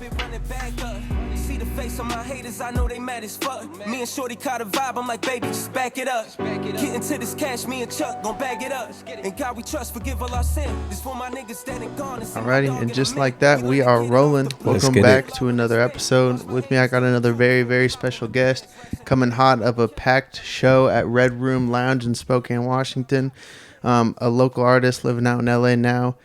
it, run it back up. See the face on my haters, I know they mad as fuck. Me and Shorty caught a vibe, I'm like, baby, just back it up. Get into this cash, me and Chuck gon' bag it up. And God we trust, forgive all our sin. This for my niggas that ain't gone. Alrighty, and just like that, we are rolling. Welcome back to another episode. With me, I got another very, very special guest coming hot of a packed show at Red Room Lounge in Spokane, Washington. A local artist living out in LA now.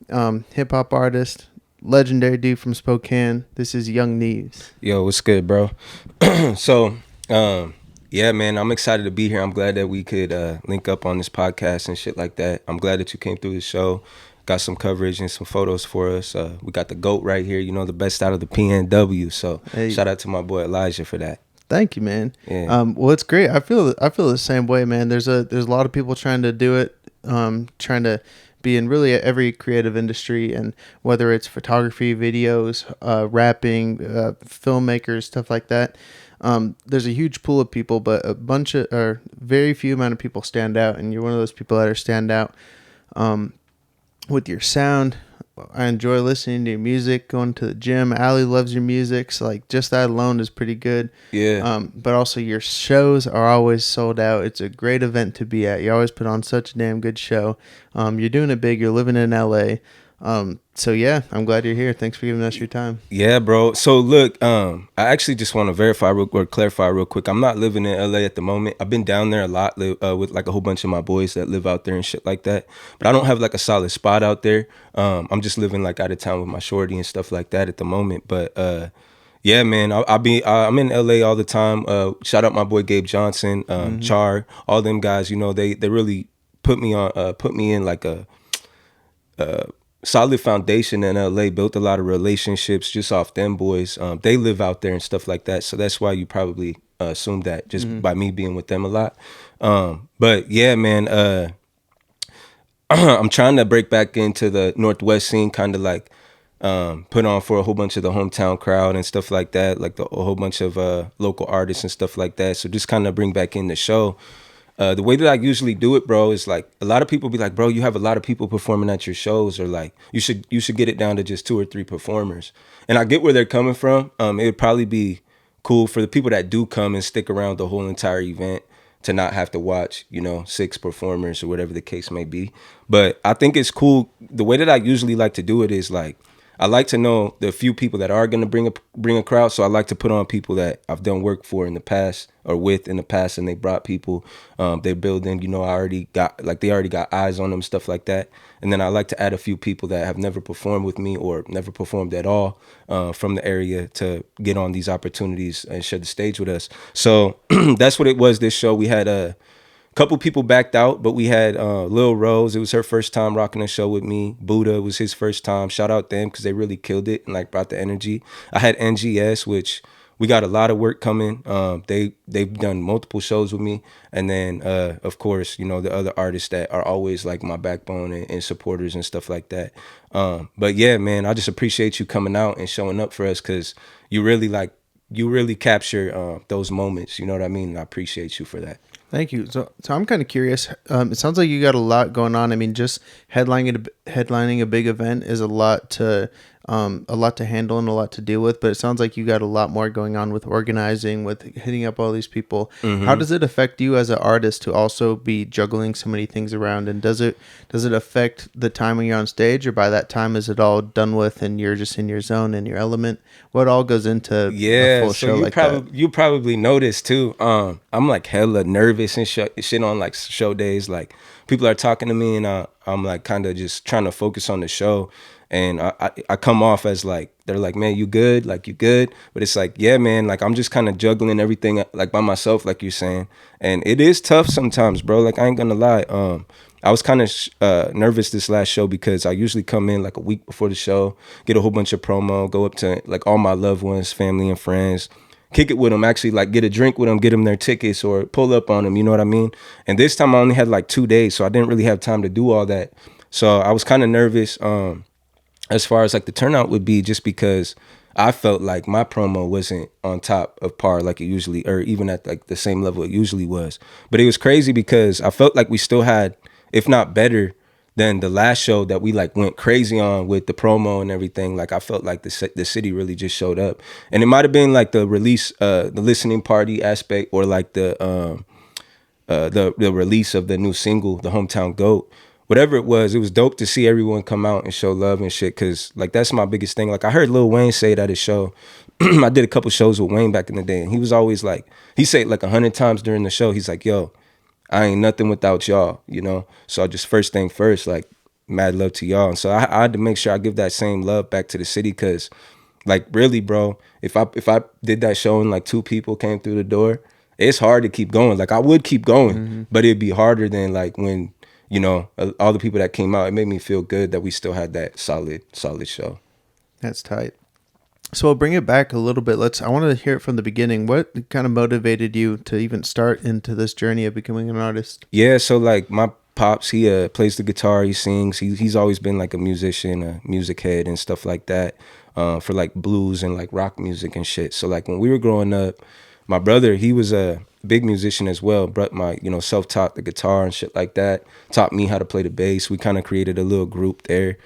Hip-hop artist, legendary dude from Spokane. This is Young Neves. Yo, what's good, bro? So, yeah, man, I'm excited to be here. I'm glad that we could link up on this podcast and shit like that. I'm glad that you came through the show. Got some coverage and some photos for us. We got the GOAT right here, you know, the best out of the PNW. So, Shout out to my boy Elijah for that. Thank you, man. Yeah. Well, it's great. I feel the same way, man. There's a lot of people trying to do it, trying to be in really every creative industry, and whether it's photography, videos, rapping, filmmakers, stuff like that. There's a huge pool of people, but very few amount of people stand out, and you're one of those people that are stand out with your sound. I enjoy listening to your music, going to the gym. Allie loves your music, so like just that alone is pretty good. Yeah. But also your shows are always sold out. It's a great event to be at. You always put on such a damn good show. You're doing it big. You're living in LA. So yeah, I'm glad you're here. Thanks for giving us your time. Yeah, bro. So look, I actually just want to clarify real quick. I'm not living in LA at the moment. I've been down there a lot with like a whole bunch of my boys that live out there and shit like that. But I don't have like a solid spot out there. I'm just living like out of town with my shorty and stuff like that at the moment. But yeah, man, I'm in LA all the time. Shout out my boy Gabe Johnson, Char, all them guys. You know, they really put me in like a solid foundation in LA, built a lot of relationships just off them boys. They live out there and stuff like that. So that's why you probably assume that just by me being with them a lot. But yeah, man, I'm trying to break back into the Northwest scene, kind of like put on for a whole bunch of the hometown crowd and stuff like that, like a whole bunch of local artists and stuff like that. So just kind of bring back in the show. The way that I usually do it, bro, is like a lot of people be like, bro, you have a lot of people performing at your shows, or like you should get it down to just 2 or 3 performers. And I get where they're coming from. It would probably be cool for the people that do come and stick around the whole entire event to not have to watch, 6 performers or whatever the case may be. But I think it's cool. The way that I usually like to do it is like, I like to know the few people that are going to bring a crowd. So I like to put on people that I've done work for in the past or with in the past, and they brought people. They're building, they already got eyes on them, stuff like that. And then I like to add a few people that have never performed with me or never performed at all from the area to get on these opportunities and share the stage with us. So that's what it was this show. We had a couple people backed out, but we had Lil Rose. It was her first time rocking a show with me. Buddha was his first time. Shout out them because they really killed it and like brought the energy. I had NGS, which we got a lot of work coming. They've done multiple shows with me, and then of course the other artists that are always like my backbone and supporters and stuff like that. But yeah, man, I just appreciate you coming out and showing up for us because you really capture those moments. You know what I mean? And I appreciate you for that. Thank you. So I'm kind of curious. It sounds like you got a lot going on. I mean, just headlining a big event is a lot to handle and a lot to deal with. But it sounds like you got a lot more going on with organizing, with hitting up all these people. Mm-hmm. How does it affect you as an artist to also be juggling so many things around? And does it affect the time when you're on stage, or by that time is it all done with and you're just in your zone and your element? What all goes into a full show like that? You probably noticed too. I'm like hella nervous and shit on like show days. Like people are talking to me and I'm like kind of just trying to focus on the show. And I come off as like, they're like, man, you good? Like, you good? But it's like, yeah, man, like I'm just kind of juggling everything like by myself, like you're saying. And it is tough sometimes, bro. Like I ain't gonna lie. I was kind of nervous this last show because I usually come in like a week before the show, get a whole bunch of promo, go up to like all my loved ones, family and friends, kick it with them, actually like get a drink with them, get them their tickets or pull up on them, you know what I mean? And this time I only had like 2 days, so I didn't really have time to do all that. So I was kind of nervous as far as like the turnout would be, just because I felt like my promo wasn't on top of par like it usually, or even at like the same level it usually was. But it was crazy because I felt like we still had, if not better then the last show that we like went crazy on with the promo and everything, like I felt like the city really just showed up. And it might have been like the release, the listening party aspect, or like the release of the new single, the Hometown Goat. Whatever it was dope to see everyone come out and show love and shit. Cause like that's my biggest thing. Like I heard Lil Wayne say it at his show. I did a couple shows with Wayne back in the day, and he was always like, he said it like 100 times during the show. He's like, yo, I ain't nothing without y'all, you know? So I just, first thing first, like, mad love to y'all. And so I had to make sure I give that same love back to the city, because like really, bro, if I did that show and like 2 people came through the door, it's hard to keep going. Like I would keep going, but it'd be harder than like when, you know, all the people that came out. It made me feel good that we still had that solid show. That's tight. So we'll bring it back a little bit. I want to hear it from the beginning. What kind of motivated you to even start into this journey of becoming an artist? Yeah, so like my pops, he plays the guitar, he sings. He's always been like a musician, a music head and stuff like that, for like blues and like rock music and shit. So like when we were growing up, my brother, he was a big musician as well, but self-taught the guitar and shit like that, taught me how to play the bass. We kind of created a little group there.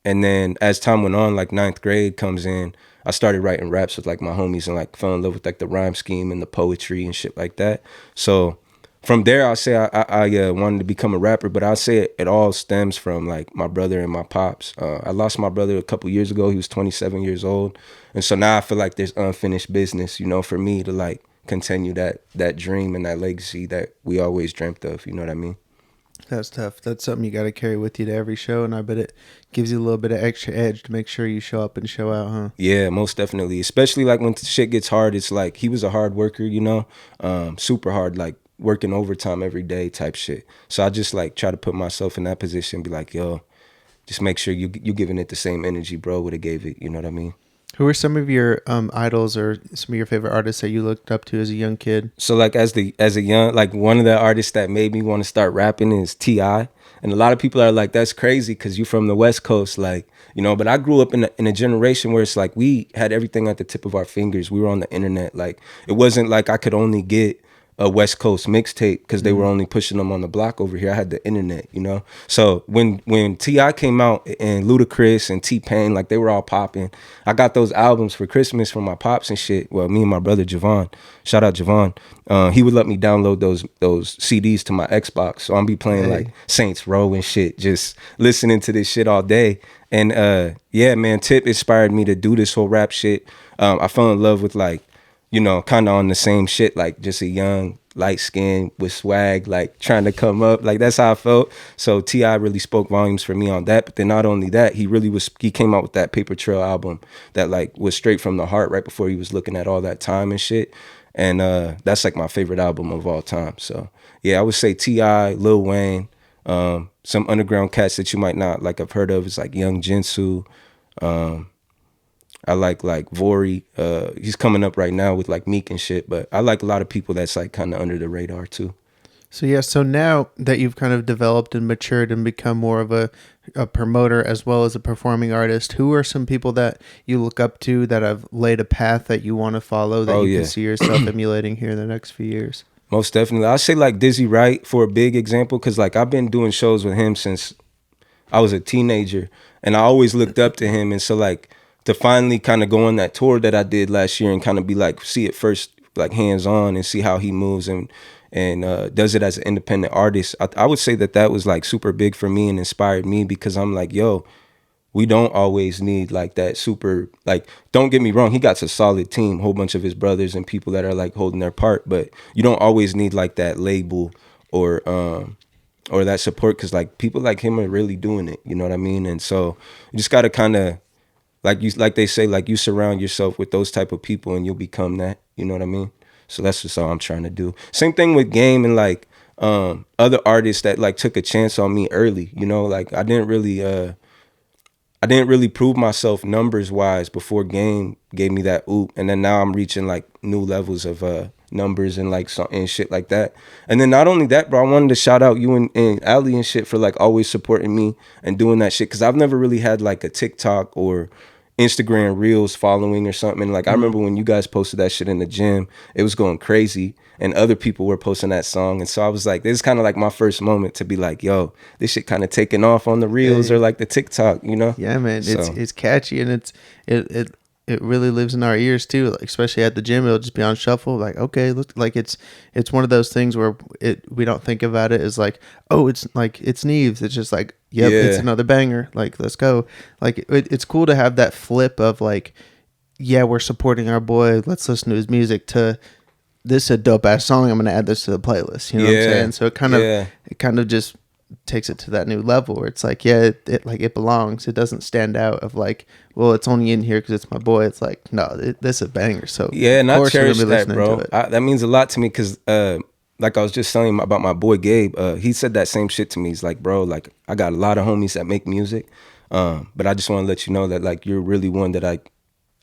And then as time went on, like 9th grade comes in, I started writing raps with like my homies and like fell in love with like the rhyme scheme and the poetry and shit like that. So from there, I'll say I wanted to become a rapper, but I'll say it all stems from like my brother and my pops. I lost my brother a couple years ago. He was 27 years old. And so now I feel like there's unfinished business, you know, for me to like continue that dream and that legacy that we always dreamt of. You know what I mean? That's tough. That's something you got to carry with you to every show, and I bet it gives you a little bit of extra edge to make sure you show up and show out, huh? Yeah, most definitely. Especially like when shit gets hard, it's like he was a hard worker, you know, super hard, like working overtime every day type shit. So I just like try to put myself in that position, be like, yo, just make sure you giving it the same energy bro would have gave it. You know what I mean? Who are some of your idols or some of your favorite artists that you looked up to as a young kid? So like as a young, like one of the artists that made me want to start rapping is T.I. And a lot of people are like, that's crazy because you're from the West Coast, like, you know, but I grew up in a generation where it's like we had everything at the tip of our fingers. We were on the internet. Like it wasn't like I could only get a West Coast mixtape because they were only pushing them on the block over here. I had the internet, you know? So when T.I. came out and Ludacris and T-Pain, like they were all popping, I got those albums for Christmas from my pops and shit. Well, me and my brother Javon, shout out Javon, he would let me download those CDs to my Xbox. So I'll be playing like Saints Row and shit, just listening to this shit all day. And yeah, man, Tip inspired me to do this whole rap shit. I fell in love with like, you know, kind of on the same shit, like just a young, light skin with swag, like trying to come up. Like that's how I felt. So T.I. really spoke volumes for me on that. But then not only that, he came out with that Paper Trail album that like was straight from the heart right before he was looking at all that time and shit. And that's like my favorite album of all time. So yeah, I would say T.I., Lil Wayne, some underground cats that you might not like have heard of is like Young Jinsu. I like Vori. He's coming up right now with like Meek and shit, but I like a lot of people that's like kind of under the radar too. So yeah, so now that you've kind of developed and matured and become more of a promoter as well as a performing artist, who are some people that you look up to that have laid a path that you want to follow that can see yourself emulating here in the next few years? Most definitely. I'll say like Dizzy Wright for a big example, because like I've been doing shows with him since I was a teenager and I always looked up to him. And so like to finally kind of go on that tour that I did last year and kind of be like, see it first, like hands on and see how he moves and does it as an independent artist. I would say that was like super big for me and inspired me, because I'm like, yo, we don't always need like that super, like, don't get me wrong, he got a solid team, a whole bunch of his brothers and people that are like holding their part, but you don't always need like that label or that support, because like people like him are really doing it, you know what I mean? And so you just got to kind of, like they say, like you surround yourself with those type of people and you'll become that, you know what I mean? So that's just all I'm trying to do. Same thing with Game and like other artists that like took a chance on me early, you know, like I didn't really prove myself numbers wise before Game gave me that oop, and then now I'm reaching like new levels of numbers and like and shit like that. And then not only that, bro, I wanted to shout out you and Ali and shit for like always supporting me and doing that shit, because I've never really had like a TikTok or Instagram Reels following or something. And like I remember when you guys posted that shit in the gym, it was going crazy, and other people were posting that song. And so I was like, this is kind of like my first moment to be like, yo, this shit kind of taking off on the Reels or like the TikTok, you know? Yeah, man. So. It's catchy, and it really lives in our ears too. Like, especially at the gym, it'll just be on shuffle. Like, okay, look, like it's one of those things where we don't think about it as like, oh, it's like it's Neves. It's just like, yep, Yeah. it's another banger. Like, let's go. Like, it's cool to have that flip of like, yeah, we're supporting our boy. Let's listen to his music. To this is a dope ass song. I'm gonna add this to the playlist. You know what I'm saying? So it kind of just takes it to that new level where it's like, yeah, it belongs. It doesn't stand out of like, well, it's only in here because it's my boy. It's like, no, this is a banger. So yeah, and I cherish that, listening bro. That means a lot to me because like I was just telling him about my boy Gabe. He said that same shit to me. He's like, bro, like I got a lot of homies that make music, but I just want to let you know that like you're really one that I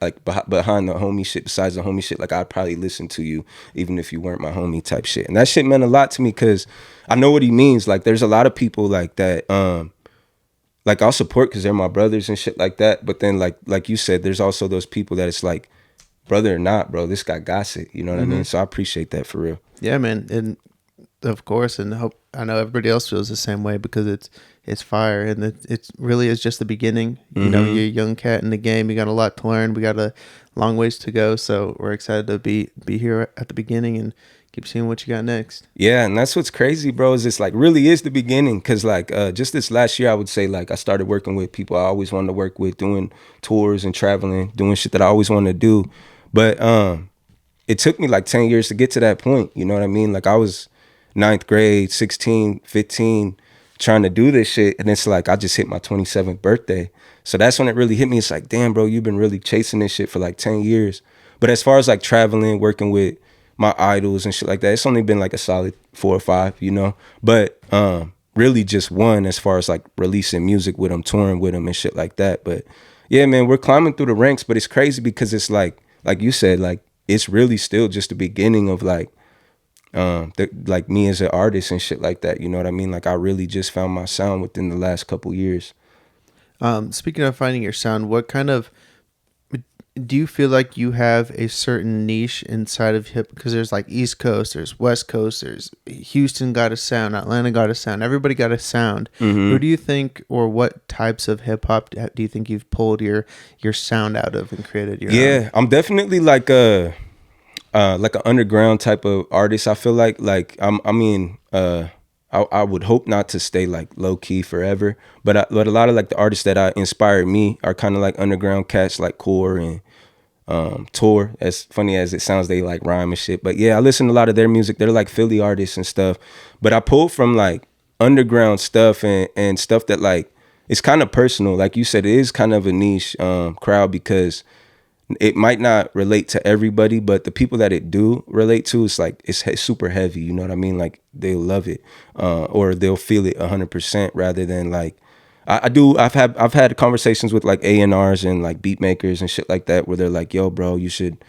like behind the homie shit. Besides the homie shit, like I'd probably listen to you even if you weren't my homie type shit. And that shit meant a lot to me because I know what he means. Like there's a lot of people like that. Like I'll support because they're my brothers and shit like that. But then like you said, there's also those people that it's like, brother or not, bro, this guy got it. You know what I mean? So I appreciate that for real. Yeah, man, and of course, and I know everybody else feels the same way because it's fire, and it really is just the beginning. You know, you're a young cat in the game. You got a lot to learn. We got a long ways to go. So we're excited to be here at the beginning and keep seeing what you got next. Yeah, and that's what's crazy, bro, is it's like really is the beginning. Cause like just this last year, I would say like I started working with people I always wanted to work with, doing tours and traveling, doing shit that I always wanted to do. But it took me like 10 years to get to that point. You know what I mean? Like I was 9th grade, 16, 15, trying to do this shit. And it's like I just hit my 27th birthday. So that's when it really hit me. It's like, damn, bro, you've been really chasing this shit for like 10 years. But as far as like traveling, working with my idols and shit like that, it's only been like a solid 4 or 5, you know. But really just one as far as like releasing music with them, touring with them and shit like that. But yeah, man, we're climbing through the ranks. But it's crazy because it's like you said, like it's really still just the beginning of like like me as an artist and shit like that. You know what I mean? Like I really just found my sound within the last couple years. Speaking of finding your sound, what kind of do you feel like you have a certain niche inside of hip? Because there's like East Coast, there's West Coast, there's Houston got a sound, Atlanta got a sound, everybody got a sound. Who do you think, or what types of hip hop do you think you've pulled your sound out of and created your own? I'm definitely like an underground type of artist. I feel like I would hope not to stay like low key forever, but a lot of like the artists that inspired me are kind of like underground cats like Core and Tour. As funny as it sounds, they like rhyme and shit. But yeah, I listen to a lot of their music. They're like Philly artists and stuff. But I pulled from like underground stuff and stuff that like it's kind of personal. Like you said, it is kind of a niche crowd because it might not relate to everybody, but the people that it do relate to, it's like it's super heavy. You know what I mean? Like they'll love it, or they'll feel it 100% rather than like I've had conversations with like A&Rs and like beat makers and shit like that where they're like, yo, bro, you should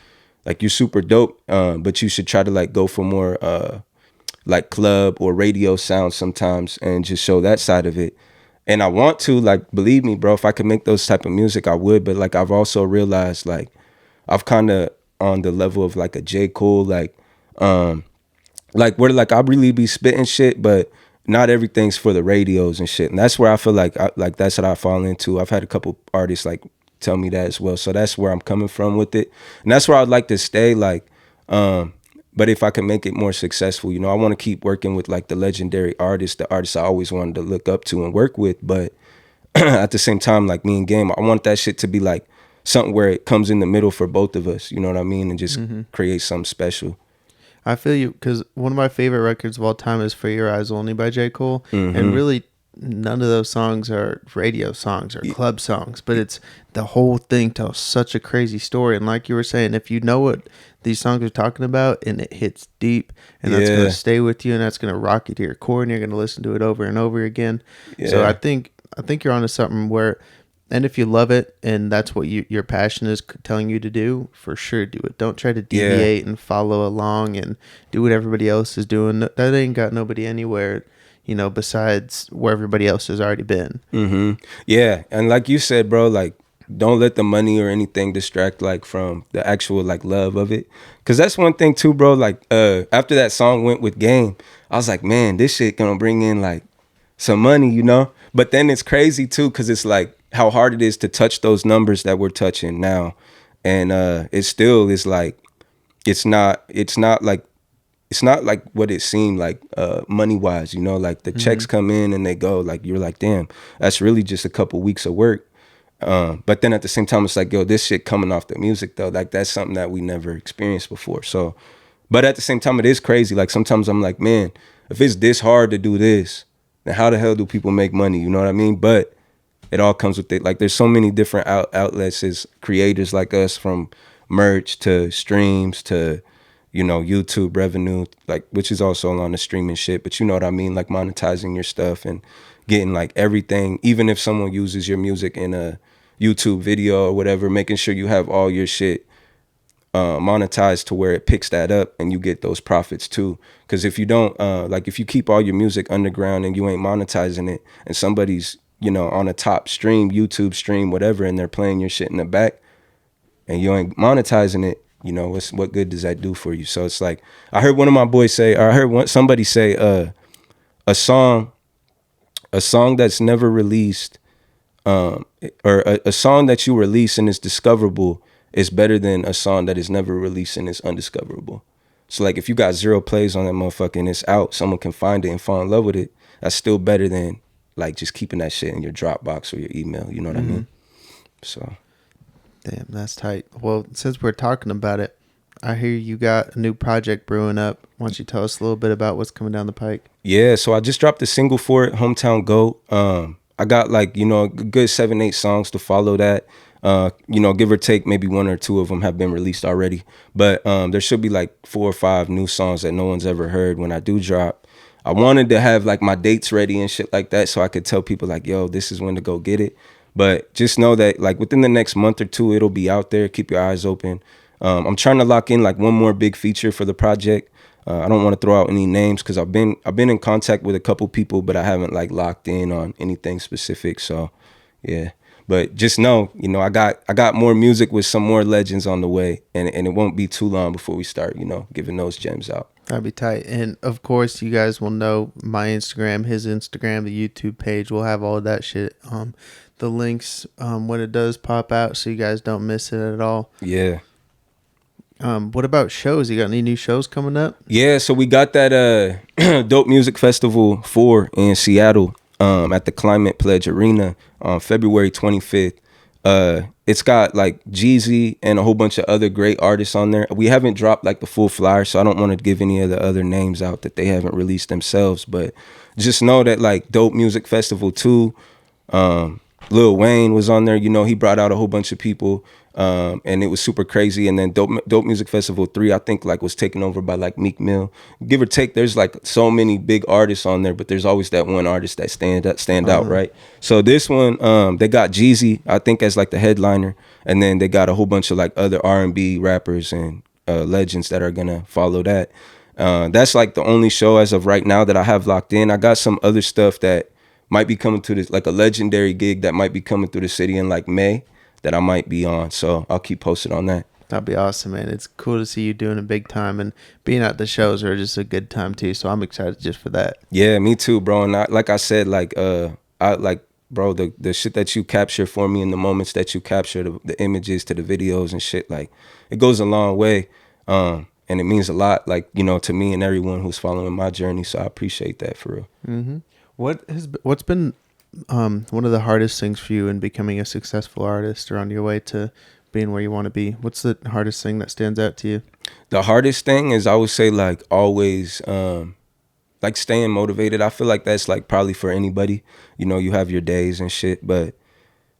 like you're super dope, but you should try to like go for more like club or radio sound sometimes and just show that side of it. And I want to, like, believe me, bro, if I could make those type of music, I would. But like I've also realized like I've kind of on the level of like a J. Cole, like where like I really be spitting shit, but not everything's for the radios and shit. And that's where I feel like that's what I fall into. I've had a couple artists like tell me that as well. So that's where I'm coming from with it. And that's where I'd like to stay. Like, but if I can make it more successful, you know, I want to keep working with like the legendary artists, the artists I always wanted to look up to and work with. But at the same time, like me and Game, I want that shit to be like something where it comes in the middle for both of us. You know what I mean? And just create something special. I feel you, because one of my favorite records of all time is For Your Eyes Only by J. Cole. And really, none of those songs are radio songs or club songs, but it's the whole thing tells such a crazy story. And like you were saying, if you know what these songs are talking about and it hits deep, and that's going to stay with you, and that's going to rock you to your core, and you're going to listen to it over and over again. So I think you're onto something where, and if you love it and that's what your passion is telling you to do, for sure do it. Don't try to deviate and follow along and do what everybody else is doing. That ain't got nobody anywhere, you know, besides where everybody else has already been. Yeah. And like you said, bro, like don't let the money or anything distract like from the actual like love of it. Cause that's one thing too, bro. Like after that song went with Game, I was like, man, this shit gonna bring in like some money, you know? But then it's crazy too, cause it's like how hard it is to touch those numbers that we're touching now. And it still is like it's not like what it seemed like money wise, you know, like the checks come in and they go, like you're like, damn, that's really just a couple weeks of work. But then at the same time, it's like, yo, this shit coming off the music though, like that's something that we never experienced before. So, but at the same time, it is crazy. Like sometimes I'm like, man, if it's this hard to do this, then how the hell do people make money? You know what I mean? But it all comes with it. Like there's so many different outlets as creators like us, from merch to streams to, you know, YouTube revenue, like, which is also on the streaming shit, but you know what I mean? Like monetizing your stuff and getting like everything, even if someone uses your music in a YouTube video or whatever, making sure you have all your shit monetized to where it picks that up and you get those profits too. Because if you don't, like if you keep all your music underground and you ain't monetizing it, and somebody's, you know, on a top stream, YouTube stream, whatever, and they're playing your shit in the back and you ain't monetizing it, you know, what good does that do for you? So it's like, I heard one of my boys say, or I heard somebody say, a song that's never released, or a song that you release and is discoverable is better than a song that is never released and is undiscoverable. So like, if you got 0 plays on that motherfucker and it's out, someone can find it and fall in love with it, that's still better than like just keeping that shit in your Dropbox or your email. You know what I mean? So. Damn, that's tight. Well, since we're talking about it, I hear you got a new project brewing up. Why don't you tell us a little bit about what's coming down the pike? Yeah, so I just dropped a single for it, Hometown Goat. I got like, you know, a good 7-8 songs to follow that. You know, give or take, maybe 1 or 2 of them have been released already. But there should be like 4 or 5 new songs that no one's ever heard when I do drop. I wanted to have like my dates ready and shit like that so I could tell people like, yo, this is when to go get it. But just know that like within the next month or 2, it'll be out there. Keep your eyes open. I'm trying to lock in like one more big feature for the project. I don't want to throw out any names because I've been in contact with a couple people, but I haven't like locked in on anything specific. So yeah, but just know, you know, I got more music with some more legends on the way, and it won't be too long before we start, you know, giving those gems out. That'd be tight. And of course, you guys will know my Instagram, his Instagram, the YouTube page. We'll have all of that shit. The links when it does pop out, so you guys don't miss it at all. Yeah. What about shows? You got any new shows coming up? Yeah, so we got that Dope Music Festival 4 in Seattle at the Climate Pledge Arena on February 25th. It's got like Jeezy and a whole bunch of other great artists on there. We haven't dropped like the full flyer, so I don't want to give any of the other names out that they haven't released themselves, but just know that like Dope Music Festival 2, Lil Wayne was on there. You know, he brought out a whole bunch of people, and it was super crazy. And then Dope Music Festival 3, I think, like was taken over by like Meek Mill. Give or take, there's like so many big artists on there, but there's always that one artist that stand out, right? So this one, they got Jeezy, I think, as like the headliner, and then they got a whole bunch of like other R&B rappers and legends that are gonna follow that. That's like the only show as of right now that I have locked in. I got some other stuff that might be coming to this, like a legendary gig that might be coming through the city in like May that I might be on. So I'll keep posted on that. That'd be awesome, man. It's cool to see you doing a big time, and being at the shows are just a good time too. So I'm excited just for that. Yeah, me too, bro. And like I said, like bro, the shit that you capture for me in the moments that you capture, the images to the videos and shit, like it goes a long way. And it means a lot, like, you know, to me and everyone who's following my journey. So I appreciate that for real. Mm-hmm. What's been one of the hardest things for you in becoming a successful artist or on your way to being where you want to be? What's the hardest thing that stands out to you? The hardest thing is, I would say, like always, like staying motivated. I feel like that's like probably for anybody. You know, you have your days and shit, but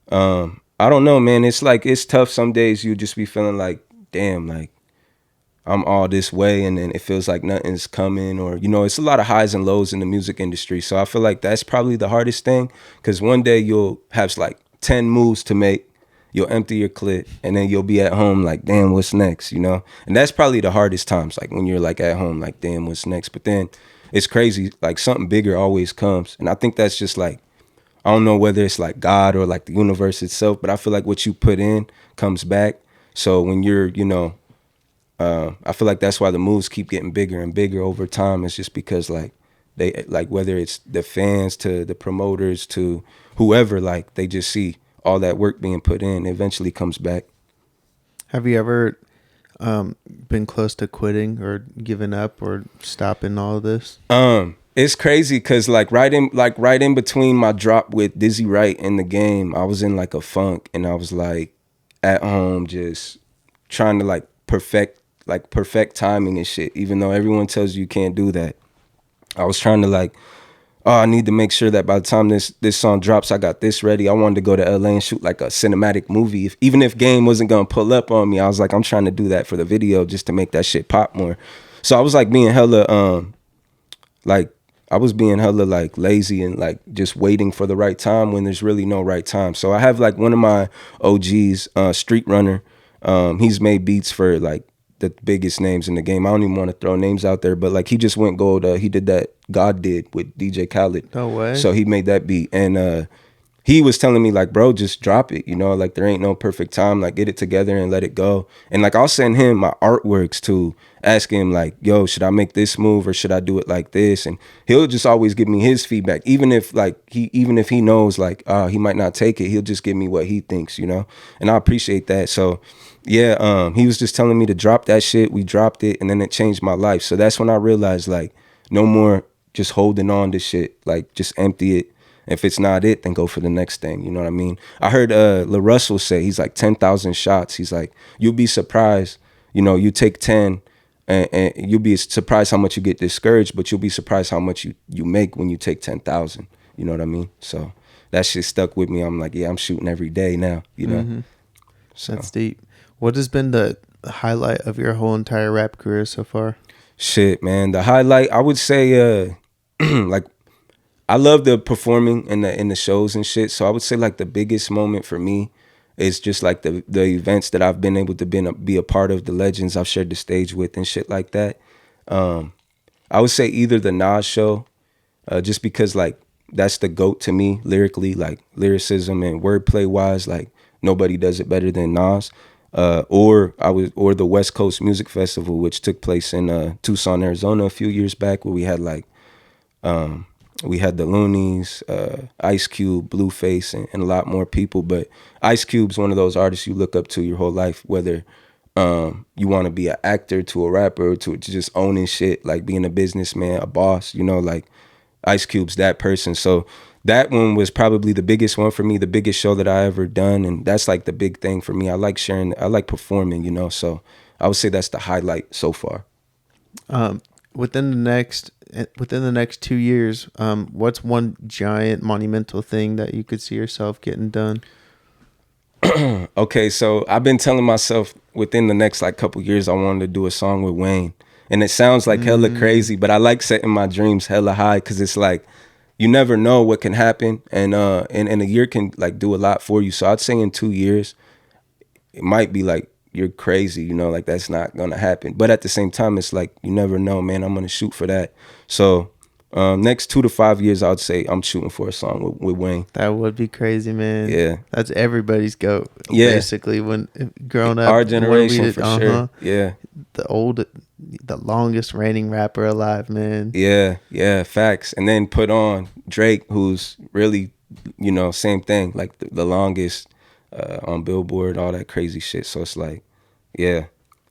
I don't know, man. It's like, it's tough. Some days you just be feeling like, damn, like I'm all this way, and then it feels like nothing's coming, or, you know, it's a lot of highs and lows in the music industry. So I feel like that's probably the hardest thing, because one day you'll have like 10 moves to make, you'll empty your clip, and then you'll be at home like, damn, what's next, you know? And that's probably the hardest times, like when you're like at home, like, damn, what's next? But then it's crazy, like something bigger always comes. And I think that's just like I don't know whether it's like God or like the universe itself, but I feel like what you put in comes back. So when you're, I feel like that's why the moves keep getting bigger and bigger over time. It's just because like they like whether it's the fans to the promoters to whoever, like they just see all that work being put in, it eventually comes back. Have you ever been close to quitting or giving up or stopping all of this? It's crazy because like right in between my drop with Dizzy Wright in the game, I was in like a funk, and I was like at home just trying to like perfect timing and shit, even though everyone tells you can't do that. I was trying to like, oh, I need to make sure that by the time this song drops, I got this ready. I wanted to go to LA and shoot like a cinematic movie. Even if Game wasn't gonna pull up on me, I was like, I'm trying to do that for the video just to make that shit pop more. So I was like being hella like I was being hella like lazy and like just waiting for the right time when there's really no right time. So I have like one of my OGs, Street Runner. He's made beats for like the biggest names in the game. I don't even want to throw names out there, but like he just went gold. He did that God Did with DJ Khaled. No way. So he made that beat, and he was telling me like, bro, just drop it. Like there ain't no perfect time. Like get it together and let it go. And like I'll send him my artworks to ask him like, yo, should I make this move or should I do it like this? And he'll just always give me his feedback, even if he knows like he might not take it. He'll just give me what he thinks, and I appreciate that. So yeah, he was just telling me to drop that shit. We dropped it, and then it changed my life. So that's when I realized like no more just holding on to shit. Like just empty it. If it's not it, then go for the next thing. You know what I mean? I heard La Russell say, he's like 10,000 shots. He's like, you'll be surprised. You take 10 and you'll be surprised how much you get discouraged, but you'll be surprised how much you make when you take 10,000. You know what I mean? So that shit stuck with me. I'm like, yeah, I'm shooting every day now, Mm-hmm. So. That's deep. What has been the highlight of your whole entire rap career so far? Shit, man. The highlight, I would say, like, I love the performing in the shows and shit. So I would say like the biggest moment for me is just like the events that I've been able to be a part of, the legends I've shared the stage with and shit like that. I would say either the Nas show, just because like that's the GOAT to me lyrically, like lyricism and wordplay wise, like nobody does it better than Nas. Or the West Coast Music Festival, which took place in Tucson, Arizona a few years back, where we had like we had the Loonies, Ice Cube, Blueface, and a lot more people. But Ice Cube's one of those artists you look up to your whole life, whether you want to be an actor to a rapper to just owning shit, like being a businessman, a boss, like Ice Cube's that person. So that one was probably the biggest one for me, the biggest show that I ever done. And that's like the big thing for me. I like sharing, I like performing, so I would say that's the highlight so far. Within the next 2 years, what's one giant monumental thing that you could see yourself getting done? Okay, so I've been telling myself within the next like couple years I wanted to do a song with Wayne, and it sounds like hella crazy, but I like setting my dreams hella high because it's like you never know what can happen, and a year can like do a lot for you. So I'd say in 2 years it might be like you're crazy, like that's not gonna happen. But at the same time, it's like you never know, man. I'm gonna shoot for that. So next 2 to 5 years, I would say I'm shooting for a song with Wayne. That would be crazy, man. Yeah, that's everybody's GOAT. Yeah, basically when growing up, our generation for sure. Yeah, the longest reigning rapper alive, man. Yeah, facts. And then put on Drake, who's really, same thing, like the longest on Billboard, all that crazy shit. So it's like, yeah,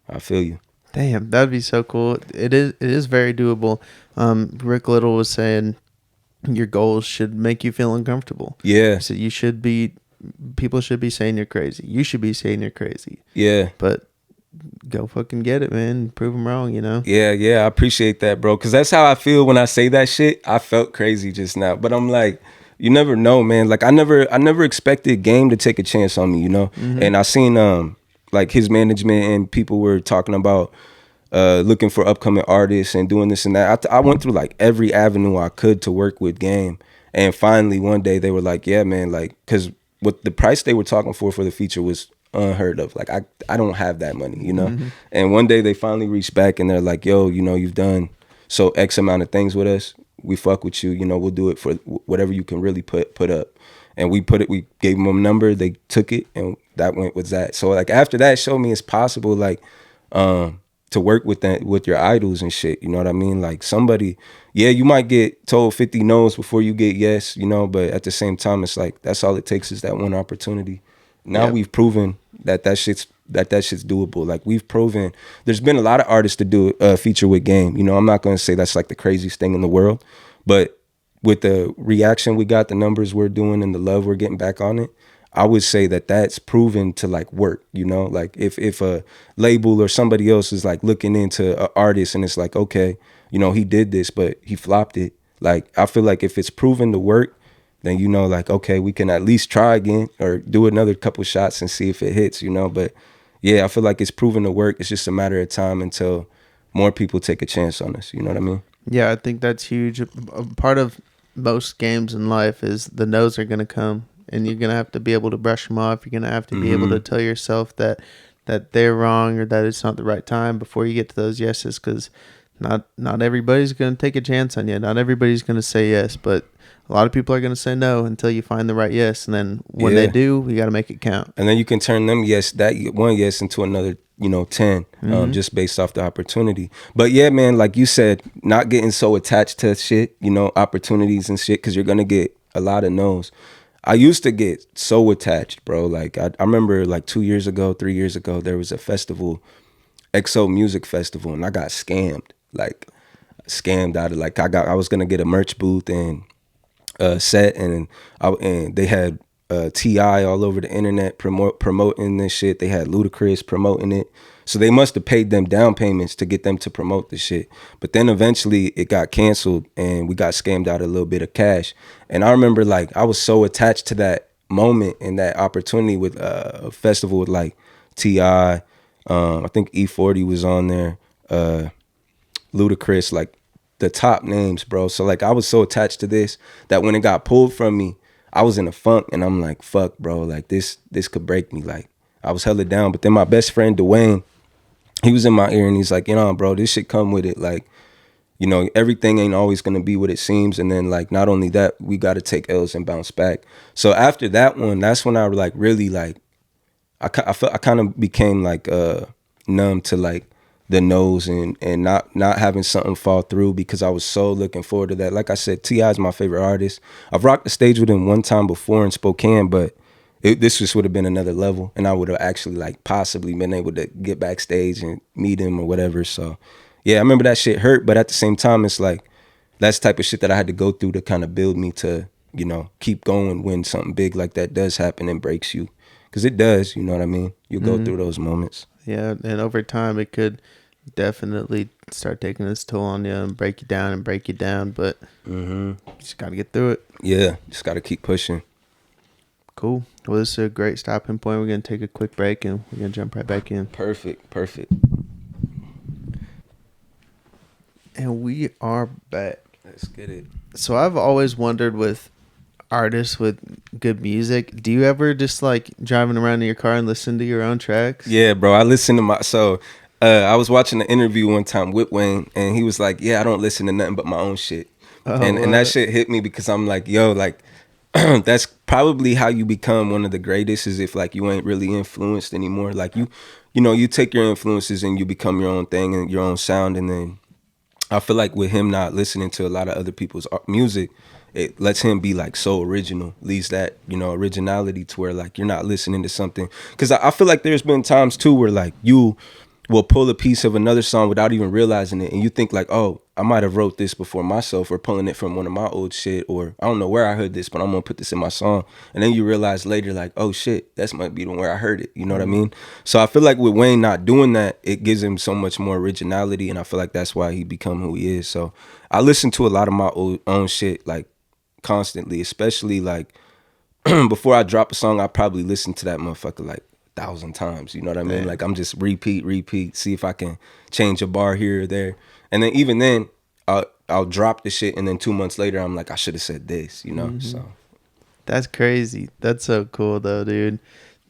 I feel you. Damn, that'd be so cool. It is very doable. Rick Little was saying your goals should make you feel uncomfortable. Yeah. So people should be saying you're crazy. You should be saying you're crazy. Yeah. But go fucking get it, man. Prove them wrong, Yeah, I appreciate that, bro. Because that's how I feel when I say that shit. I felt crazy just now. But I'm like, you never know, man. Like I never expected Game to take a chance on me, Mm-hmm. And I seen like his management and people were talking about looking for upcoming artists and doing this and that. I went through like every avenue I could to work with Game, and finally one day they were like, yeah, man, like, because what the price they were talking for the feature was unheard of. Like I don't have that money, And one day they finally reached back and they're like, yo, you've done so X amount of things with us. we fuck with you, you know, we'll do it for whatever you can really put up. And we gave them a number, they took it, and that was that. So like after that, it showed me it's possible, like, to work with your idols and shit. You know what I mean? Like somebody, yeah, you might get told 50 no's before you get yes, you know, but at the same time, it's like that's all it takes is that one opportunity. Now we've proven that shit's doable. Like we've proven there's been a lot of artists to do feature with Game. You know, I'm not gonna say that's like the craziest thing in the world, but with the reaction we got, the numbers we're doing, and the love we're getting back on it, I would say that's proven to like work, you know? Like if a label or somebody else is like looking into an artist and it's like, okay, you know, he did this, but he flopped it. Like, I feel like if it's proven to work, then, you know, like, okay, we can at least try again or do another couple shots and see if it hits, you know? But yeah, I feel like it's proven to work. It's just a matter of time until more people take a chance on us. You know what I mean? Yeah, I think that's huge. A part of most games in life is the no's are going to come, and you're going to have to be able to brush them off. You're going to have to be able to tell yourself that they're wrong or that it's not the right time before you get to those yeses, because not everybody's going to take a chance on you. Not everybody's going to say yes, but a lot of people are going to say no until you find the right yes. And then when they do, you got to make it count. And then you can turn them that one yes into another, you know, 10, just based off the opportunity. But yeah, man, like you said, not getting so attached to shit, you know, opportunities and shit, because you're going to get a lot of no's. I used to get so attached, bro. Like I remember like 3 years ago, there was a festival, XO Music Festival, and I got scammed. Like scammed out of like I was gonna get a merch booth and set, and they had T.I. all over the internet promoting this shit. They had Ludacris promoting it. So they must have paid them down payments to get them to promote the shit. But then eventually it got canceled and we got scammed out a little bit of cash. And I remember like I was so attached to that moment and that opportunity with a festival with like T.I. I think E40 was on there. Ludacris, like the top names, bro. So like I was so attached to this that when it got pulled from me, I was in a funk, and I'm like, fuck, bro, like this could break me. Like I was hella down. But then my best friend Dwayne, he was in my ear and he's like, you know, bro, this shit come with it. Like, you know, everything ain't always gonna be what it seems. And then like not only that, we gotta take L's and bounce back. So after that one, that's when I like really like I kind of became like numb to like the no's and not having something fall through, because I was so looking forward to that. Like I said, T.I. is my favorite artist. I've rocked the stage with him one time before in Spokane, but this just would have been another level, and I would have actually like possibly been able to get backstage and meet him or whatever. So yeah, I remember that shit hurt, but at the same time, it's like that's the type of shit that I had to go through to kind of build me to, you know, keep going when something big like that does happen and breaks you. Because it does, you know what I mean? You go through those moments. Yeah, and over time it could definitely start taking its toll on you and break you down, but you just got to get through it. Yeah, just got to keep pushing. Cool. Well, this is a great stopping point. We're going to take a quick break and we're going to jump right back in. Perfect. And we are back. Let's get it. So I've always wondered with artists with good music, do you ever just like driving around in your car and listen to your own tracks? Yeah, bro. I listen to I was watching an interview one time with Wayne, and he was like, yeah, I don't listen to nothing but my own shit. And that shit hit me, because I'm like, yo, like that's probably how you become one of the greatest, is if like you ain't really influenced anymore. Like you know, you take your influences and you become your own thing and your own sound. And then I feel like with him not listening to a lot of other people's music, it lets him be like so original, leaves that, you know, originality to where like you're not listening to something. Because I feel like there's been times too where like you will pull a piece of another song without even realizing it, and you think like, oh, I might have wrote this before myself, or pulling it from one of my old shit, or I don't know where I heard this, but I'm gonna put this in my song. And then you realize later like, oh shit, that's might be the where I heard it. You know what I mean? So I feel like with Wayne not doing that, it gives him so much more originality, and I feel like that's why he become who he is. So I listen to a lot of my own shit like constantly, especially like before I drop a song, I probably listen to that motherfucker like 1,000 times. You know what I mean? Like I'm just repeat, see if I can change a bar here or there. And then even then, I'll drop the shit, and then 2 months later, I'm like, I should have said this, you know? So That's crazy. That's so cool though, dude.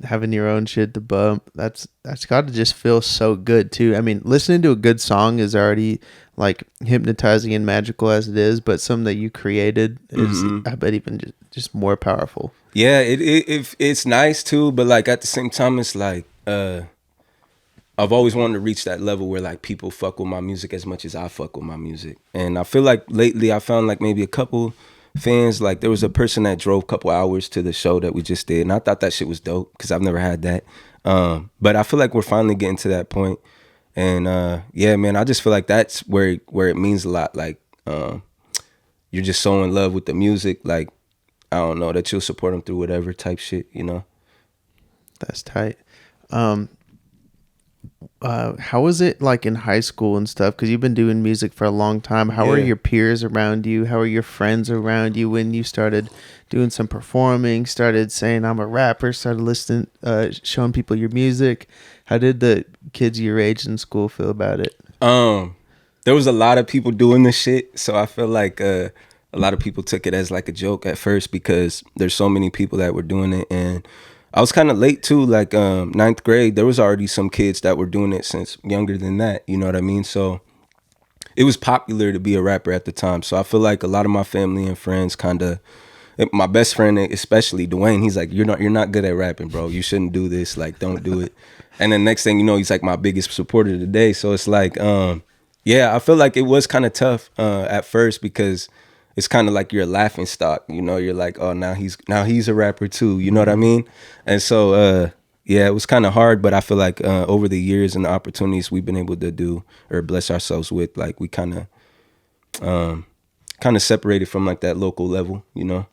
having your own shit to bump. That's got to just feel so good too. I mean, listening to a good song is already like hypnotizing and magical as it is, but something that you created is, I bet, even just more powerful. Yeah, it's nice too, but like at the same time, it's like I've always wanted to reach that level where like people fuck with my music as much as I fuck with my music. And I feel like lately I found like maybe a couple fans, like there was a person that drove a couple hours to the show that we just did. And I thought that shit was dope because I've never had that. But I feel like we're finally getting to that point. And yeah, man, I just feel like that's where it means a lot. Like you're just so in love with the music. Like, I don't know, that you'll support them through whatever type shit, you know? That's tight. How was it like in high school and stuff? Because you've been doing music for a long time. How are Yeah. your peers around you? How are your friends around you when you started doing some performing, started saying I'm a rapper, started listening, showing people your music? How did the kids your age in school feel about it? There was a lot of people doing this shit, so I feel like a lot of people took it as like a joke at first because there's so many people that were doing it, and I was kind of late too. Like ninth grade, there was already some kids that were doing it since younger than that. You know what I mean? So it was popular to be a rapper at the time. So I feel like a lot of my family and friends kind of, my best friend especially Dwayne, he's like, you're not good at rapping, bro. You shouldn't do this. Like, don't do it. And then next thing you know, he's like my biggest supporter today. So it's like, yeah, I feel like it was kind of tough at first because it's kind of like you're a laughing stock. You know, you're like, oh, now he's a rapper too. You know what I mean? And so yeah, it was kind of hard, but I feel like over the years and the opportunities we've been able to do or bless ourselves with, like we kind of separated from like that local level, you know?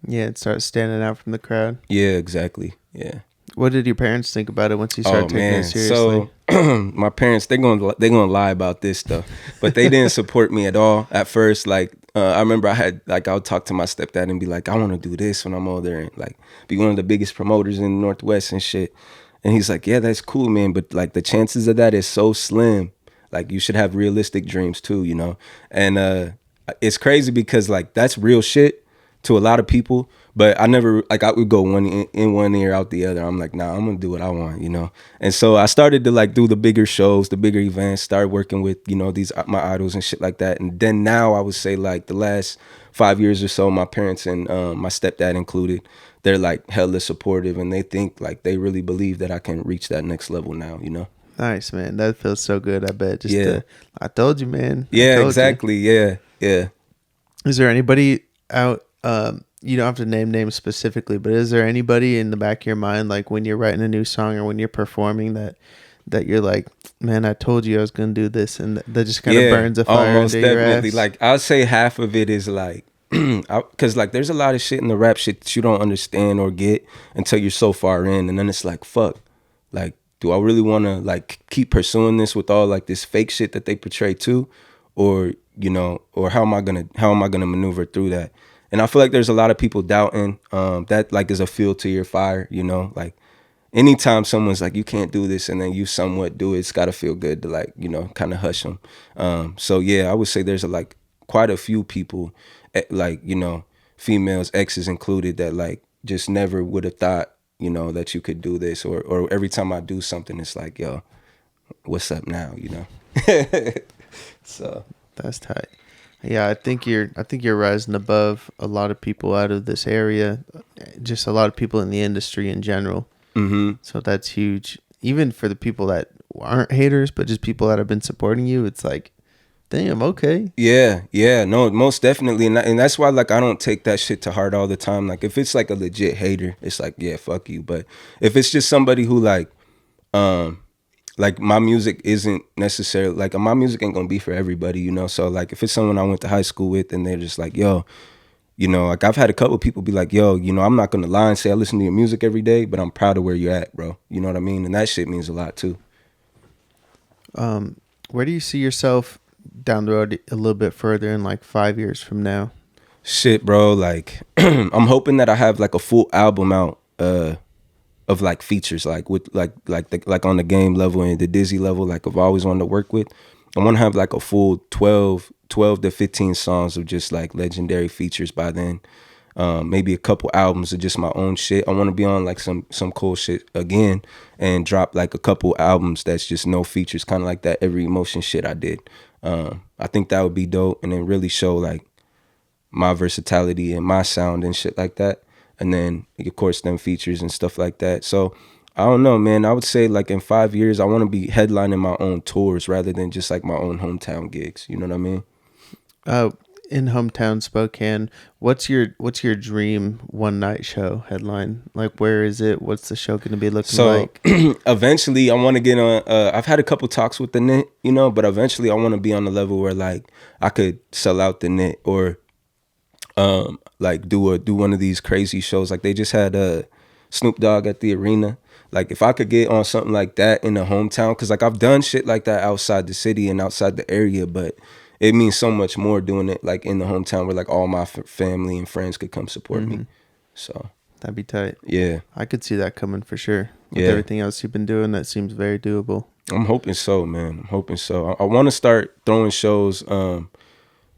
Yeah, it started standing out from the crowd. Yeah, exactly. Yeah. What did your parents think about it once you started taking it seriously? So my parents, they're gonna lie about this stuff, but they didn't support me at all at first. Like I remember I would talk to my stepdad and be like, I want to do this when I'm older and like be one of the biggest promoters in the Northwest and shit. And he's like, yeah, that's cool, man, but like the chances of that is so slim. Like you should have realistic dreams too, you know. And it's crazy because like that's real shit to a lot of people, but I never, like I would go in one ear out the other. I'm like, nah, I'm gonna do what I want, you know. And so I started to like do the bigger shows, the bigger events, started working with, you know, these my idols and shit like that. And then now I would say like the last 5 years or so, my parents and my stepdad included, they're like hella supportive and they think like they really believe that I can reach that next level now, you know. Nice, man. That feels so good. I bet. Yeah. I told you, man. Yeah, exactly. Yeah. Is there anybody out? You don't have to name names specifically, but is there anybody in the back of your mind, like when you're writing a new song or when you're performing, that you're like, man, I told you I was gonna do this, and that just kind of burns a fire almost under your definitely. ass? Like I'll say half of it is like, because like there's a lot of shit in the rap shit that you don't understand or get until you're so far in, and then it's like, fuck, like, do I really want to like keep pursuing this with all like this fake shit that they portray too, or you know, or how am I gonna maneuver through that? And I feel like there's a lot of people doubting that like is a fuel to your fire, you know, like anytime someone's like, you can't do this and then you somewhat do it, it's got to feel good to like, you know, kind of hush them. So yeah, I would say there's like quite a few people like, you know, females, exes included, that like just never would have thought, you know, that you could do this, or every time I do something, it's like, yo, what's up now, you know? So That's tight. Yeah, I think you're rising above a lot of people out of this area, just a lot of people in the industry in general. mm-hmm. So that's huge. Even for the people that aren't haters, but just people that have been supporting you, it's like, damn, okay. Yeah, no, most definitely, and that's why like I don't take that shit to heart all the time. Like if it's like a legit hater, it's like, yeah, fuck you. But if it's just somebody who like my music isn't necessarily like my music ain't gonna be for everybody, you know. So like if it's someone I went to high school with and they're just like, yo, you know, like I've had a couple of people be like, yo, you know, I'm not gonna lie and say I listen to your music every day, but I'm proud of where you're at, bro. You know what I mean? And that shit means a lot too. Where do you see yourself down the road a little bit further in like 5 years from now? Shit, bro, like I'm hoping that I have like a full album out of like features, like with like on the Game level and the Dizzy level, like I've always wanted to work with. I want to have like a full 12 to 15 songs of just like legendary features by then. maybe a couple albums of just my own shit. I want to be on like some cool shit again and drop like a couple albums that's just no features, kind of like that Every Emotion shit I did. I think that would be dope, and then really show like my versatility and my sound and shit like that. And then of course them features and stuff like that. So I don't know, man. I would say like in 5 years I want to be headlining my own tours rather than just like my own hometown gigs. You know what I mean? In hometown Spokane, what's your dream one night show headline? Like, where is it? What's the show going to be looking like? Eventually I want to get on, I've had a couple talks with the Knit, you know, but eventually I want to be on the level where like I could sell out the Knit, or like do one of these crazy shows. Like they just had Snoop Dogg at the arena. Like if I could get on something like that in the hometown, because like I've done shit like that outside the city and outside the area, but it means so much more doing it like in the hometown where like all my family and friends could come support me. So that'd be tight. Yeah, I could see that coming for sure. With Yeah. everything else you've been doing, that seems very doable. I'm hoping so, man. I'm hoping so. I want to start throwing shows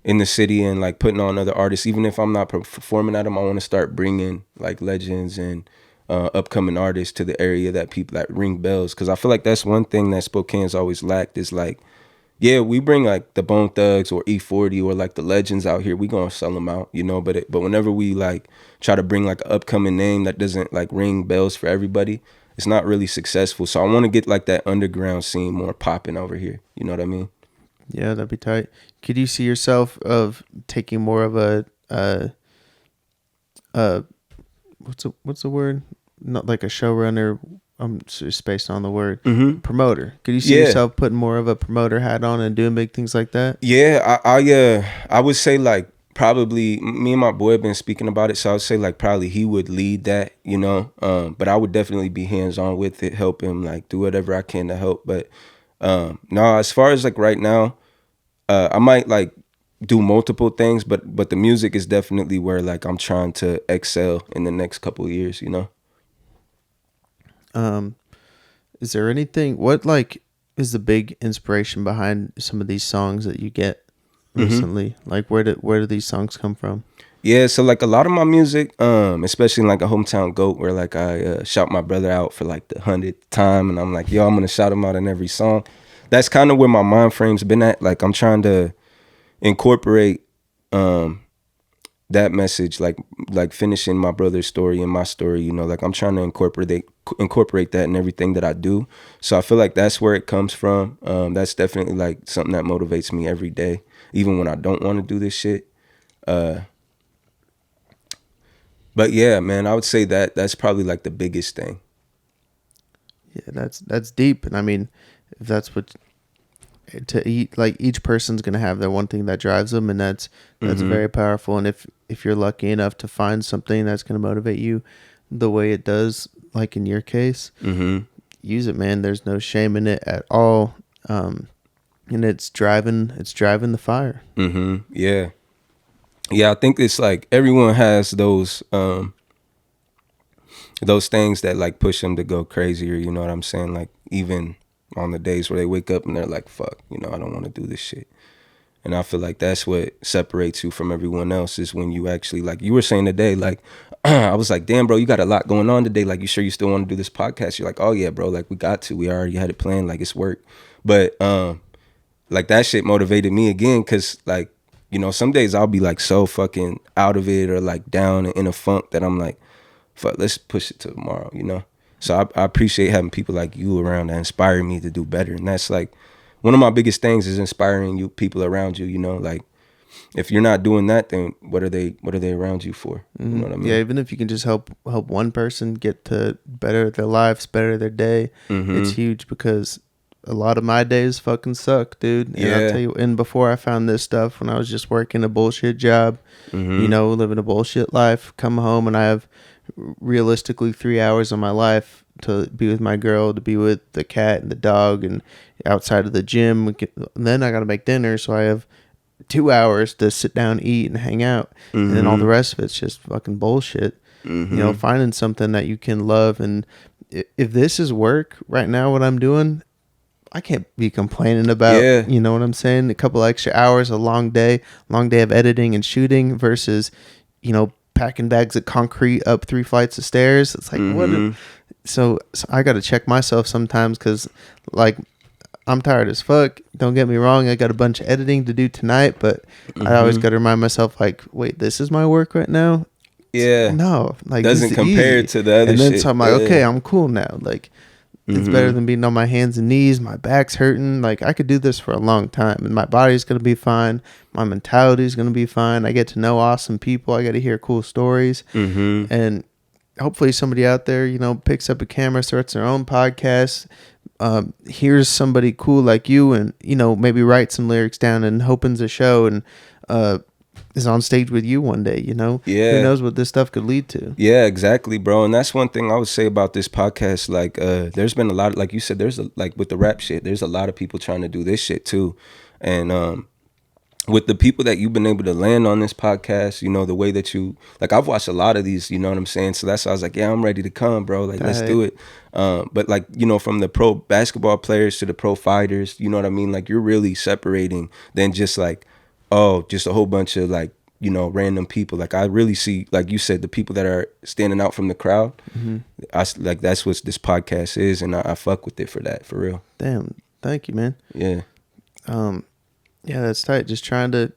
in the city and like putting on other artists. Even if I'm not performing at them, I want to start bringing like legends and upcoming artists to the area that people that ring bells. Because I feel like that's one thing that Spokane's always lacked is like, yeah, we bring like the Bone Thugs or E40 or like the legends out here. We gonna sell them out, you know. But whenever we like try to bring like an upcoming name that doesn't like ring bells for everybody, it's not really successful. So I want to get like that underground scene more popping over here. You know what I mean? Yeah, that'd be tight. Could you see yourself of taking more of a what's the word? Not like a showrunner. I'm just spaced on the word. Promoter. Could you see yourself putting more of a promoter hat on and doing big things like that? Yeah, I would say like probably me and my boy have been speaking about it, so I would say like probably he would lead that, you know. But I would definitely be hands on with it, help him like do whatever I can to help. But no, as far as like right now, I might like do multiple things, but the music is definitely where like I'm trying to excel in the next couple of years, you know. Is there anything, what like is the big inspiration behind some of these songs that you get recently? Like where do these songs come from? Yeah, so like a lot of my music, especially in like a hometown goat, where like I shout my brother out for like the 100th time, and I'm like, yo, I'm gonna shout him out in every song. That's kind of where my mind frame's been at. Like I'm trying to incorporate that message, like finishing my brother's story and my story, you know. Like I'm trying to incorporate that in everything that I do. So I feel like that's where it comes from. That's definitely like something that motivates me every day, even when I don't want to do this shit. But yeah, man, I would say that that's probably like the biggest thing. Yeah, that's deep. And I mean, if that's what to eat, like each person's gonna have their one thing that drives them, and that's very powerful. And if you're lucky enough to find something that's gonna motivate you the way it does, like in your case, use it, man. There's no shame in it at all. And it's driving the fire. Yeah. Yeah, I think it's like everyone has those things that like push them to go crazier, you know what I'm saying? Like even on the days where they wake up and they're like, fuck, you know, I don't want to do this shit. And I feel like that's what separates you from everyone else, is when you actually, like you were saying today, like I was like, damn, bro, you got a lot going on today. Like, you sure you still want to do this podcast? You're like, oh yeah, bro, like we already had it planned, like it's work. But like that shit motivated me again, because like, you know, some days I'll be like so fucking out of it or like down and in a funk that I'm like, fuck, let's push it to tomorrow, you know? So I appreciate having people like you around that inspire me to do better. And that's like one of my biggest things, is inspiring you, people around you, you know? Like if you're not doing that, then what are they around you for? You know what I mean? Yeah, even if you can just help one person get to better their lives, better their day, it's huge, because a lot of my days fucking suck, dude. And Yeah. I'll tell you, and before I found this stuff, when I was just working a bullshit job, you know, living a bullshit life, come home and I have realistically 3 hours of my life to be with my girl, to be with the cat and the dog, and outside of the gym. And then I got to make dinner, so I have 2 hours to sit down, eat, and hang out. And then all the rest of it's just fucking bullshit. You know, finding something that you can love. And if this is work right now, what I'm doing, I can't be complaining about, you know what I'm saying? A couple extra hours, a long day of editing and shooting versus, you know, packing bags of concrete up 3 flights of stairs. It's like, so I got to check myself sometimes because, like, I'm tired as fuck. Don't get me wrong. I got a bunch of editing to do tonight, but I always got to remind myself, like, wait, this is my work right now? Yeah. No. Like, doesn't compare easy. to the other and then shit. So I'm like, okay, I'm cool now. Like, it's better than being on my hands and knees. My back's hurting. Like, I could do this for a long time, and my body's going to be fine. My mentality is going to be fine. I get to know awesome people. I get to hear cool stories. And hopefully somebody out there, you know, picks up a camera, starts their own podcast, hears somebody cool like you, and, you know, maybe writes some lyrics down and opens a show and is on stage with you one day, you know? Yeah. Who knows what this stuff could lead to? Yeah, exactly, bro. And that's one thing I would say about this podcast. Like, there's been a lot, like you said, like with the rap shit, there's a lot of people trying to do this shit too. And with the people that you've been able to land on this podcast, you know, the way that you, like, I've watched a lot of these, you know what I'm saying? So that's why I was like, yeah, I'm ready to come, bro. Like, let's do it. But like, you know, from the pro basketball players to the pro fighters, you know what I mean? Like, you're really separating than just like, oh, just a whole bunch of like, you know, random people. Like, I really see, like you said, the people that are standing out from the crowd. I like, that's what this podcast is, and I fuck with it for that, for real. Damn. Thank you, man. Yeah. Yeah, that's tight. Just trying to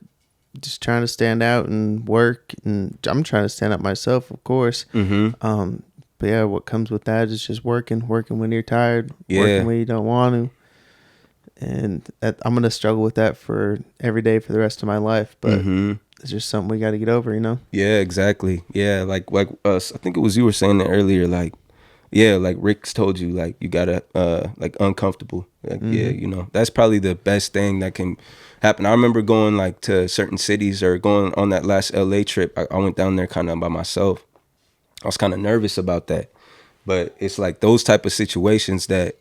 stand out and work, and I'm trying to stand up myself, of course. But yeah, what comes with that is just working when you're tired, working when you don't want to. And I'm gonna struggle with that for every day for the rest of my life. But it's just something we got to get over, you know? Yeah, exactly. Yeah, like us. I think it was you were saying that earlier. Like, yeah, like Rick's told you, like, you gotta like uncomfortable. Like, yeah, you know, that's probably the best thing that can happen. I remember going like to certain cities or going on that last LA trip. I went down there kind of by myself. I was kind of nervous about that, but it's like those type of situations that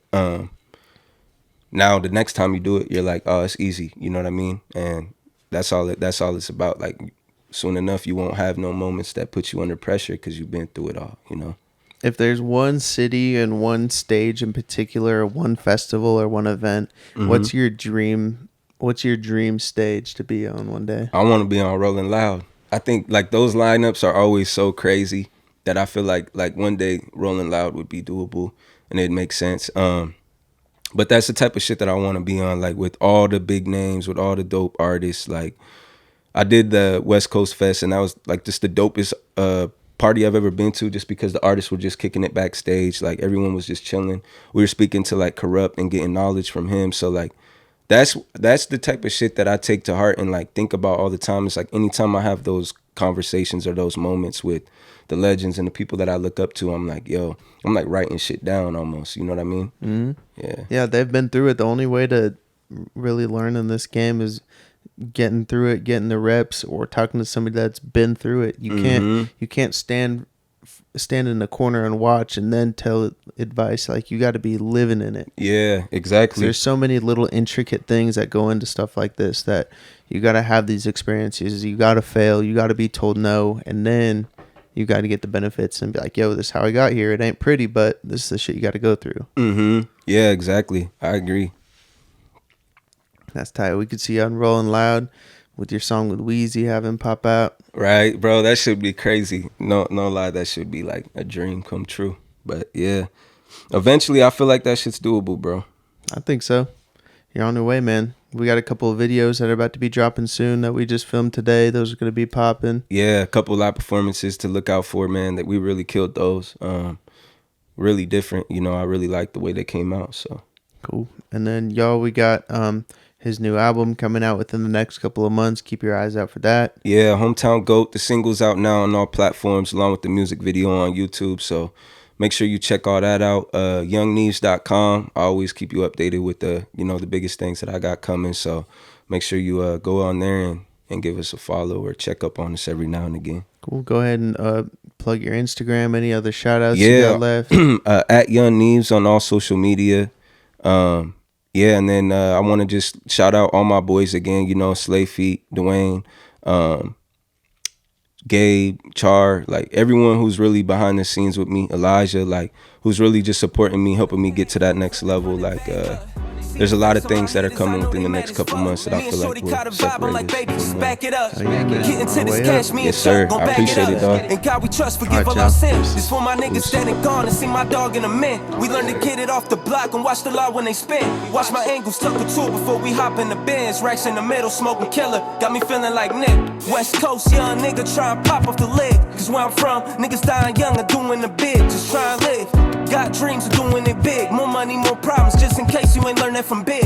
now the next time you do it, you're like, oh, it's easy. You know what I mean? And that's all it's about. Like, soon enough, you won't have no moments that put you under pressure because you've been through it all, you know? If there's one city and one stage in particular, one festival or one event, what's your dream stage to be on one day? I want to be on Rolling Loud. I think like those lineups are always so crazy that I feel like one day Rolling Loud would be doable and it'd make sense. But that's the type of shit that I want to be on, like with all the big names, with all the dope artists. Like, I did the West Coast Fest, and that was like just the dopest party I've ever been to, just because the artists were just kicking it backstage. Like, everyone was just chilling. We were speaking to like Corrupt and getting knowledge from him. So like, that's the type of shit that I take to heart and like think about all the time. It's like anytime I have those conversations or those moments with the legends and the people that I look up to, I'm like, yo, I'm like writing shit down almost. You know what I mean? Yeah, they've been through it. The only way to really learn in this game is getting through it, getting the reps, or talking to somebody that's been through it. You can't stand in the corner and watch and then tell advice. Like, you got to be living in it. Yeah, exactly. There's so many little intricate things that go into stuff like this that you got to have these experiences. You got to fail. You got to be told no, and then you got to get the benefits and be like, yo, this is how I got here. It ain't pretty, but this is the shit you got to go through. Yeah, exactly. I agree. That's tight. We could see you on Rolling Loud with your song with Wheezy having pop out. Right, bro. That should be crazy. No lie. That should be like a dream come true. But yeah, eventually I feel like that shit's doable, bro. I think so. You're on your way, man. We got a couple of videos that are about to be dropping soon that we just filmed today. Those are going to be popping. Yeah, a couple live performances to look out for, man, that we really killed those. Really different. You know, I really like the way they came out. So cool. And then, y'all, we got his new album coming out within the next couple of months. Keep your eyes out for that. Yeah, Hometown Goat. The single's out now on all platforms along with the music video on YouTube. So make sure you check all that out. YoungNeves.com. I always keep you updated with the biggest things that I got coming. So make sure you go on there and give us a follow or check up on us every now and again. Cool. Go ahead and plug your Instagram. Any other shout outs you got left? At Young Neves on all social media. Yeah, and then I want to just shout out all my boys again, you know, Slay Feet, Dwayne, Gabe, Char, like everyone who's really behind the scenes with me, Elijah, like who's really just supporting me, helping me get to that next level. Like there's a lot of things that are coming within the next couple months that I feel like will separate us even more. Back it up. Oh, yeah, man. Get into On the this way cash, up. me Yes, and sir. Chuck gon' I back appreciate it it, up. dog. And God we trust, forgive All all right, our y'all. sins. This for my niggas dead and gone and see my dog in a mint. We learn to get it off the block and watch the law when they spin. Watch my angles, tuck a tool before we hop in the Benz. Racks in the middle, smoking killer. Got me feeling like Nick. West Coast, young nigga try and pop off the lid. Cause where I'm from, niggas dying young and doing the big. Just try and live. Got dreams of doing it big. More money, more problems, just in case you ain't learned that from big.